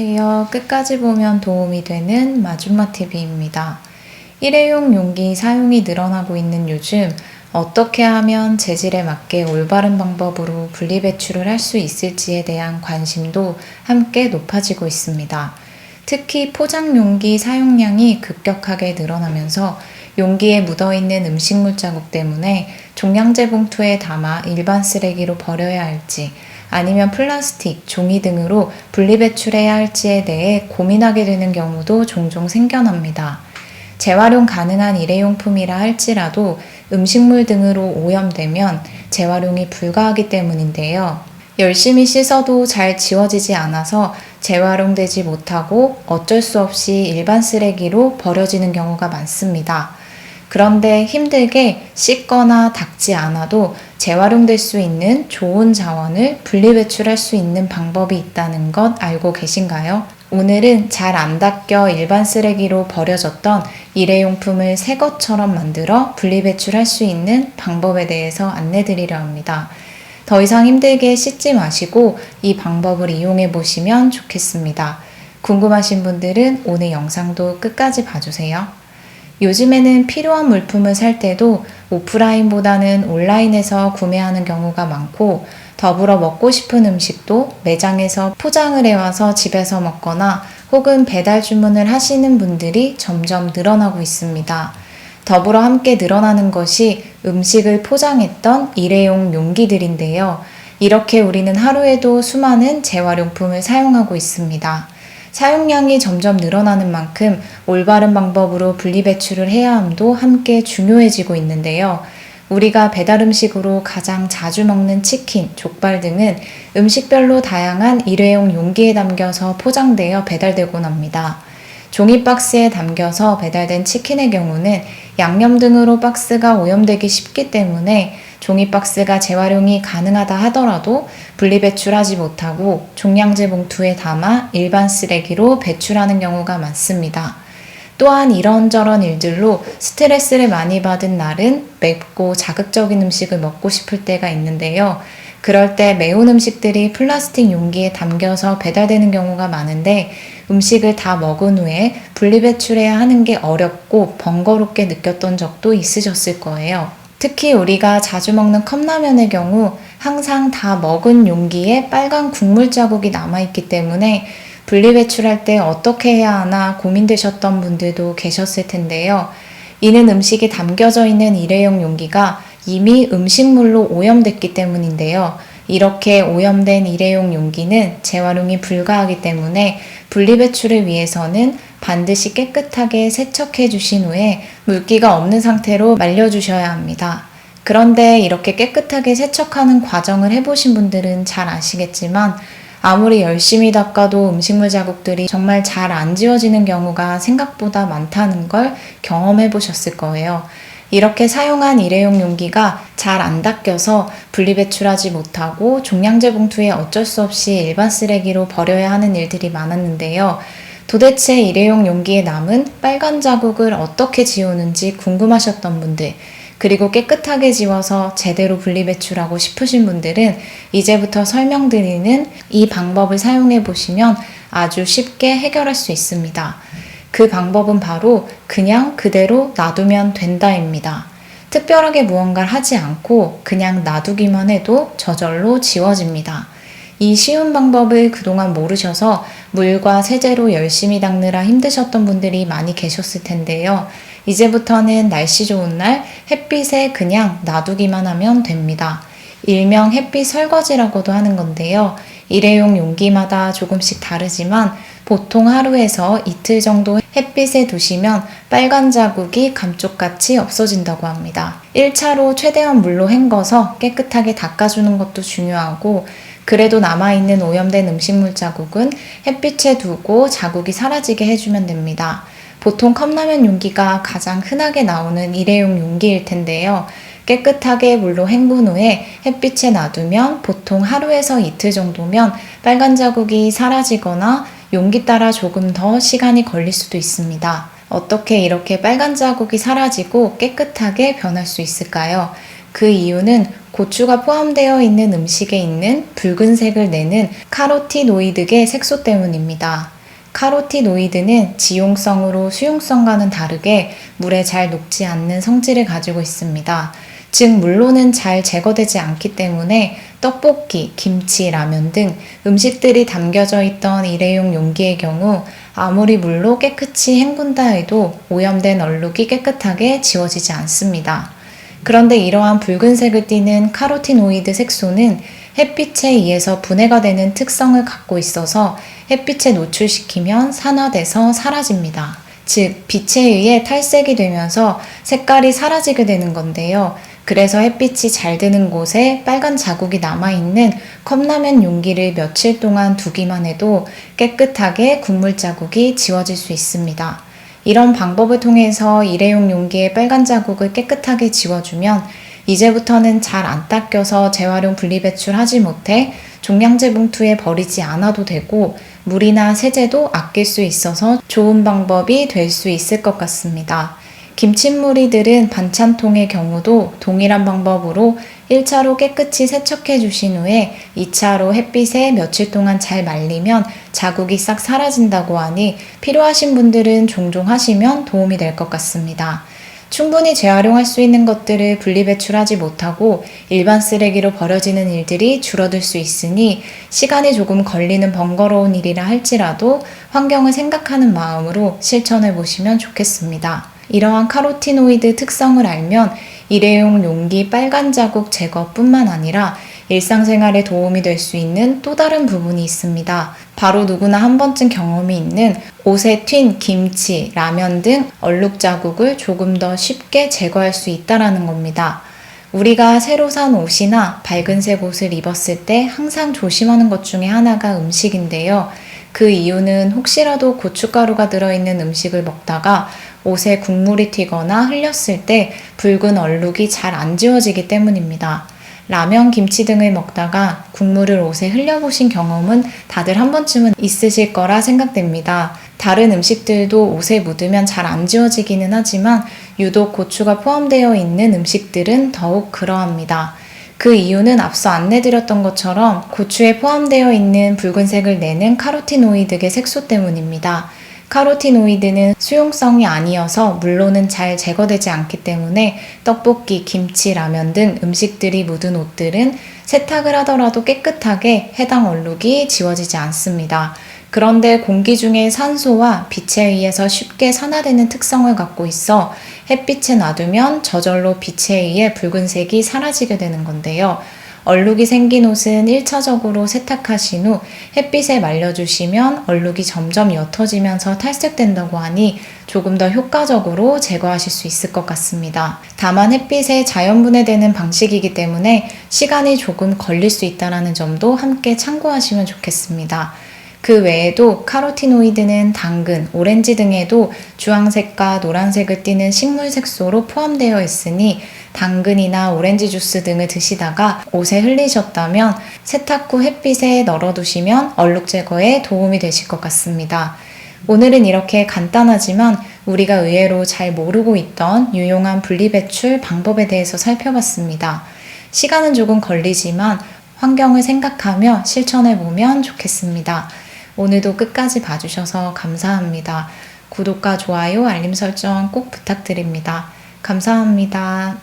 안녕하세요. 끝까지 보면 도움이 되는 마줌마TV입니다. 일회용 용기 사용이 늘어나고 있는 요즘 어떻게 하면 재질에 맞게 올바른 방법으로 분리배출을 할 수 있을지에 대한 관심도 함께 높아지고 있습니다. 특히 포장 용기 사용량이 급격하게 늘어나면서 용기에 묻어있는 음식물 자국 때문에 종량제 봉투에 담아 일반 쓰레기로 버려야 할지 아니면 플라스틱, 종이 등으로 분리배출해야 할지에 대해 고민하게 되는 경우도 종종 생겨납니다. 재활용 가능한 일회용품이라 할지라도 음식물 등으로 오염되면 재활용이 불가하기 때문인데요. 열심히 씻어도 잘 지워지지 않아서 재활용되지 못하고 어쩔 수 없이 일반 쓰레기로 버려지는 경우가 많습니다. 그런데 힘들게 씻거나 닦지 않아도 재활용될 수 있는 좋은 자원을 분리배출할 수 있는 방법이 있다는 것 알고 계신가요? 오늘은 잘 안 닦여 일반 쓰레기로 버려졌던 일회용품을 새 것처럼 만들어 분리배출할 수 있는 방법에 대해서 안내드리려 합니다. 더 이상 힘들게 씻지 마시고 이 방법을 이용해 보시면 좋겠습니다. 궁금하신 분들은 오늘 영상도 끝까지 봐주세요. 요즘에는 필요한 물품을 살 때도 오프라인보다는 온라인에서 구매하는 경우가 많고, 더불어 먹고 싶은 음식도 매장에서 포장을 해와서 집에서 먹거나 혹은 배달 주문을 하시는 분들이 점점 늘어나고 있습니다. 더불어 함께 늘어나는 것이 음식을 포장했던 일회용 용기들인데요. 이렇게 우리는 하루에도 수많은 재활용품을 사용하고 있습니다. 사용량이 점점 늘어나는 만큼 올바른 방법으로 분리배출을 해야 함도 함께 중요해지고 있는데요. 우리가 배달 음식으로 가장 자주 먹는 치킨, 족발 등은 음식별로 다양한 일회용 용기에 담겨서 포장되어 배달되곤 합니다. 종이 박스에 담겨서 배달된 치킨의 경우는 양념 등으로 박스가 오염되기 쉽기 때문에 종이 박스가 재활용이 가능하다 하더라도 분리배출하지 못하고 종량제 봉투에 담아 일반 쓰레기로 배출하는 경우가 많습니다. 또한 이런저런 일들로 스트레스를 많이 받은 날은 맵고 자극적인 음식을 먹고 싶을 때가 있는데요. 그럴 때 매운 음식들이 플라스틱 용기에 담겨서 배달되는 경우가 많은데 음식을 다 먹은 후에 분리배출해야 하는 게 어렵고 번거롭게 느꼈던 적도 있으셨을 거예요. 특히 우리가 자주 먹는 컵라면의 경우 항상 다 먹은 용기에 빨간 국물 자국이 남아있기 때문에 분리배출할 때 어떻게 해야 하나 고민되셨던 분들도 계셨을 텐데요. 이는 음식이 담겨져 있는 일회용 용기가 이미 음식물로 오염됐기 때문인데요. 이렇게 오염된 일회용 용기는 재활용이 불가하기 때문에 분리배출을 위해서는 반드시 깨끗하게 세척해 주신 후에 물기가 없는 상태로 말려주셔야 합니다. 그런데 이렇게 깨끗하게 세척하는 과정을 해보신 분들은 잘 아시겠지만 아무리 열심히 닦아도 음식물 자국들이 정말 잘 안 지워지는 경우가 생각보다 많다는 걸 경험해 보셨을 거예요. 이렇게 사용한 일회용 용기가 잘 안 닦여서 분리배출하지 못하고 종량제 봉투에 어쩔 수 없이 일반 쓰레기로 버려야 하는 일들이 많았는데요. 도대체 일회용 용기에 남은 빨간 자국을 어떻게 지우는지 궁금하셨던 분들, 그리고 깨끗하게 지워서 제대로 분리배출하고 싶으신 분들은 이제부터 설명드리는 이 방법을 사용해 보시면 아주 쉽게 해결할 수 있습니다. 그 방법은 바로 그냥 그대로 놔두면 된다입니다. 특별하게 무언가를 하지 않고 그냥 놔두기만 해도 저절로 지워집니다. 이 쉬운 방법을 그동안 모르셔서 물과 세제로 열심히 닦느라 힘드셨던 분들이 많이 계셨을 텐데요. 이제부터는 날씨 좋은 날 햇빛에 그냥 놔두기만 하면 됩니다. 일명 햇빛 설거지라고도 하는 건데요. 일회용 용기마다 조금씩 다르지만 보통 하루에서 이틀 정도 햇빛에 두시면 빨간 자국이 감쪽같이 없어진다고 합니다. 1차로 최대한 물로 헹궈서 깨끗하게 닦아주는 것도 중요하고, 그래도 남아있는 오염된 음식물 자국은 햇빛에 두고 자국이 사라지게 해주면 됩니다. 보통 컵라면 용기가 가장 흔하게 나오는 일회용 용기일 텐데요. 깨끗하게 물로 헹군 후에 햇빛에 놔두면 보통 하루에서 이틀 정도면 빨간 자국이 사라지거나 용기 따라 조금 더 시간이 걸릴 수도 있습니다. 어떻게 이렇게 빨간 자국이 사라지고 깨끗하게 변할 수 있을까요? 그 이유는 고추가 포함되어 있는 음식에 있는 붉은색을 내는 카로티노이드계 색소 때문입니다. 카로티노이드는 지용성으로 수용성과는 다르게 물에 잘 녹지 않는 성질을 가지고 있습니다. 즉 물로는 잘 제거되지 않기 때문에 떡볶이, 김치, 라면 등 음식들이 담겨져 있던 일회용 용기의 경우 아무리 물로 깨끗이 헹군다 해도 오염된 얼룩이 깨끗하게 지워지지 않습니다. 그런데 이러한 붉은색을 띠는 카로티노이드 색소는 햇빛에 의해서 분해가 되는 특성을 갖고 있어서 햇빛에 노출시키면 산화돼서 사라집니다. 즉, 빛에 의해 탈색이 되면서 색깔이 사라지게 되는 건데요. 그래서 햇빛이 잘 드는 곳에 빨간 자국이 남아있는 컵라면 용기를 며칠 동안 두기만 해도 깨끗하게 국물 자국이 지워질 수 있습니다. 이런 방법을 통해서 일회용 용기의 빨간 자국을 깨끗하게 지워주면 이제부터는 잘 안 닦여서 재활용 분리배출하지 못해 종량제 봉투에 버리지 않아도 되고 물이나 세제도 아낄 수 있어서 좋은 방법이 될 수 있을 것 같습니다. 김칫물이 들은 반찬통의 경우도 동일한 방법으로 1차로 깨끗이 세척해 주신 후에 2차로 햇빛에 며칠 동안 잘 말리면 자국이 싹 사라진다고 하니 필요하신 분들은 종종 하시면 도움이 될 것 같습니다. 충분히 재활용할 수 있는 것들을 분리배출하지 못하고 일반 쓰레기로 버려지는 일들이 줄어들 수 있으니 시간이 조금 걸리는 번거로운 일이라 할지라도 환경을 생각하는 마음으로 실천해 보시면 좋겠습니다. 이러한 카로티노이드 특성을 알면 일회용 용기 빨간 자국 제거뿐만 아니라 일상생활에 도움이 될 수 있는 또 다른 부분이 있습니다. 바로 누구나 한 번쯤 경험이 있는 옷에 튄 김치, 라면 등 얼룩 자국을 조금 더 쉽게 제거할 수 있다는 겁니다. 우리가 새로 산 옷이나 밝은색 옷을 입었을 때 항상 조심하는 것 중에 하나가 음식인데요. 그 이유는 혹시라도 고춧가루가 들어있는 음식을 먹다가 옷에 국물이 튀거나 흘렸을 때 붉은 얼룩이 잘 안 지워지기 때문입니다. 라면, 김치 등을 먹다가 국물을 옷에 흘려보신 경험은 다들 한 번쯤은 있으실 거라 생각됩니다. 다른 음식들도 옷에 묻으면 잘 안 지워지기는 하지만 유독 고추가 포함되어 있는 음식들은 더욱 그러합니다. 그 이유는 앞서 안내드렸던 것처럼 고추에 포함되어 있는 붉은색을 내는 카로티노이드계 색소 때문입니다. 카로티노이드는 수용성이 아니어서 물로는 잘 제거되지 않기 때문에 떡볶이, 김치, 라면 등 음식들이 묻은 옷들은 세탁을 하더라도 깨끗하게 해당 얼룩이 지워지지 않습니다. 그런데 공기 중에 산소와 빛에 의해서 쉽게 산화되는 특성을 갖고 있어 햇빛에 놔두면 저절로 빛에 의해 붉은색이 사라지게 되는 건데요. 얼룩이 생긴 옷은 1차적으로 세탁하신 후 햇빛에 말려주시면 얼룩이 점점 옅어지면서 탈색된다고 하니 조금 더 효과적으로 제거하실 수 있을 것 같습니다. 다만 햇빛에 자연 분해되는 방식이기 때문에 시간이 조금 걸릴 수 있다는 점도 함께 참고하시면 좋겠습니다. 그 외에도 카로티노이드는 당근, 오렌지 등에도 주황색과 노란색을 띠는 식물 색소로 포함되어 있으니 당근이나 오렌지 주스 등을 드시다가 옷에 흘리셨다면 세탁 후 햇빛에 널어두시면 얼룩 제거에 도움이 되실 것 같습니다. 오늘은 이렇게 간단하지만 우리가 의외로 잘 모르고 있던 유용한 분리배출 방법에 대해서 살펴봤습니다. 시간은 조금 걸리지만 환경을 생각하며 실천해보면 좋겠습니다. 오늘도 끝까지 봐주셔서 감사합니다. 구독과 좋아요, 알림 설정 꼭 부탁드립니다. 감사합니다.